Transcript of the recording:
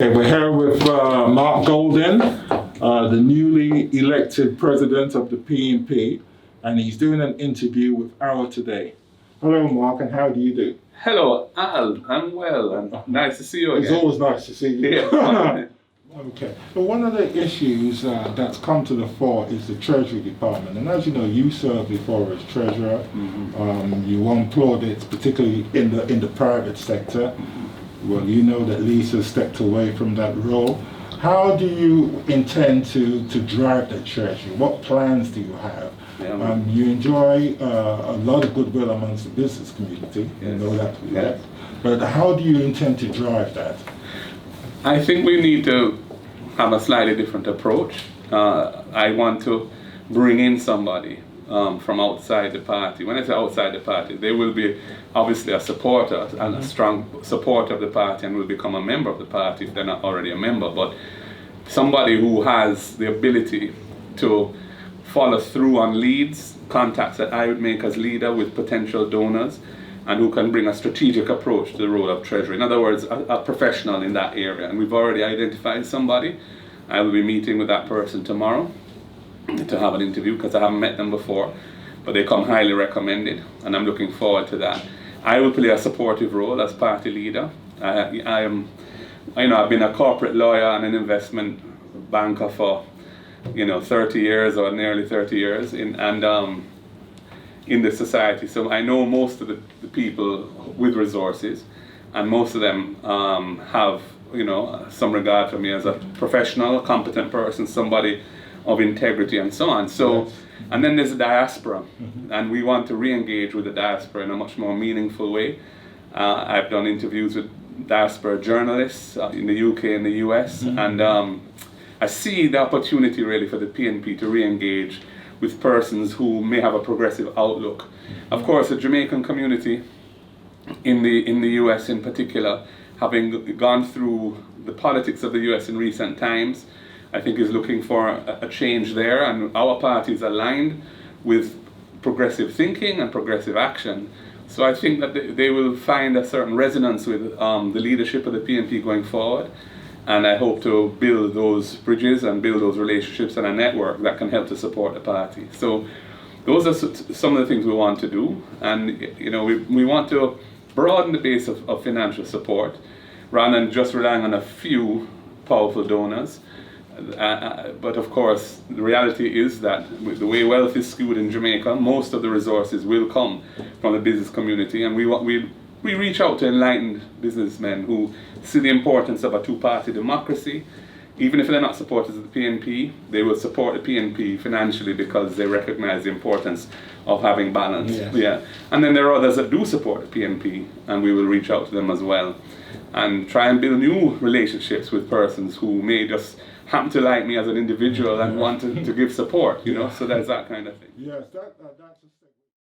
Okay, we're here with Mark Golden, the newly elected president of the PNP, and he's doing an interview with Arrow today. Hello, Mark, and how do you do? Hello, Al. I'm well, and nice to see you again. It's always nice to see you. Yeah. Okay. So one of the issues that's come to the fore is the Treasury Department, and as you know, you served before as treasurer. You won plaudits, particularly in the private sector. Well, you know that Lisa stepped away from that role. How do you intend to drive the Treasury? What plans do you have? You enjoy a lot of goodwill amongst the business community. You know that. Yes. But how do you intend to drive that? I think we need to have a slightly different approach. I want to bring in somebody from outside the party. When I say outside the party, they will be obviously a supporter and a strong supporter of the party and will become a member of the party if they're not already a member, but somebody who has the ability to follow through on leads, contacts that I would make as leader with potential donors, and who can bring a strategic approach to the role of treasury. In other words, a professional in that area. And we've already identified somebody. I will be meeting with that person tomorrow to have an interview because I haven't met them before, but they come highly recommended, and I'm looking forward to that. I will play a supportive role as party leader. I've been a corporate lawyer and an investment banker for 30 years or nearly 30 years in the society. So I know most of the people with resources, and most of them have some regard for me as a professional, competent person, somebody of integrity and so on. So, yes. And then there's the diaspora, and we want to re-engage with the diaspora in a much more meaningful way. I've done interviews with diaspora journalists in the UK and the US, and I see the opportunity really for the PNP to re-engage with persons who may have a progressive outlook. Of course, the Jamaican community in the US in particular, having gone through the politics of the US in recent times, I think is looking for a change there, and our party is aligned with progressive thinking and progressive action. So I think that they will find a certain resonance with the leadership of the PNP going forward. And I hope to build those bridges and build those relationships and a network that can help to support the party. So those are some of the things we want to do. And we want to broaden the base of financial support rather than just relying on a few powerful donors. But of course, the reality is that with the way wealth is skewed in Jamaica, most of the resources will come from the business community, and we reach out to enlightened businessmen who see the importance of a two-party democracy. Even if they're not supporters of the PNP, they will support the PNP financially because they recognize the importance of having balance. Yes. Yeah. And then there are others that do support the PNP, and we will reach out to them as well and try and build new relationships with persons who may just happen to like me as an individual and want to give support, so there's that kind of thing. Yes, that's